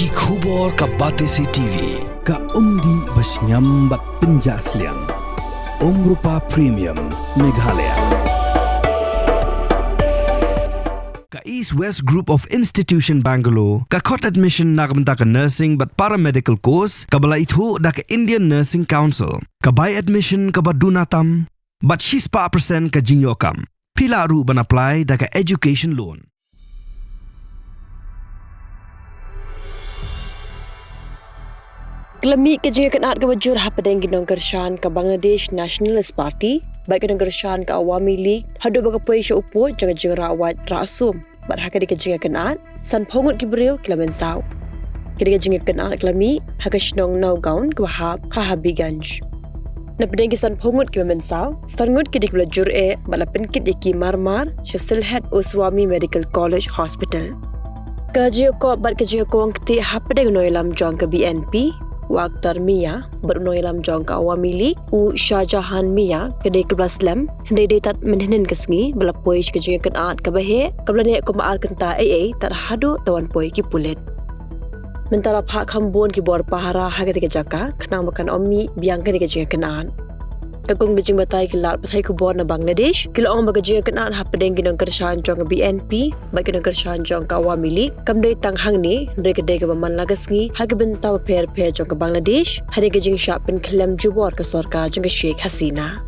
ki khubor ka batesi TV ka umdi basnyambat penjaslian Rupa Premium Meghalaya ka East West Group of Institution Bangalore ka khot admission nagmenta ka nursing but paramedical course ka bala ithu da ka Indian Nursing Council ka buy admission ka badunatam but she's pa percent ka jinyokam pila ru ban apply da ka education loan. Kelami kerja kenat ke wajur hapadeng Nongkyrshan ke Bangladesh Nationalist Party baik Nongkyrshan ke Awami League hadu bagapoi sya uput jangan jeng rawat rasum bat hakadi kerja kenat san pongut ki beriu ke Mynsaw kerja kenat kelami hakashnong naugaun ke wahab hahabiganj na pedeng ki san pongut ki Mynsaw sangut ki dik belajar bala penkit ki marmar sya silhat Awami Medical College Hospital kerja ko bat kerja ko angti hapadeng noilam jong ke BNP Waktar Mia berunoy lam jong ka Awami League u Shahjahan Mia kedai kebelas lem hendai detat menhenen kesngi bala poi kerja kenat ka bahe kabla ne ko maar kenta tat hadu dawan poi ki pulet mentara phak khambon ki bor pahara hagate ke jaka khnang bakan ommi biang ke kerja kenat kagong bijing batai ki lat pasai ku bor na Bangladesh kilo ong kerja kenat hapadeng Nongkyrshan jong BNP baik Nongkyrshan jong ka Awami League kamdei tang hang ni ndre kedai ke baman lagasngi hage benta per jong ka Bangladesh hari ke jing shop pen khlem jubor ka sarkar jong Sheikh Hasina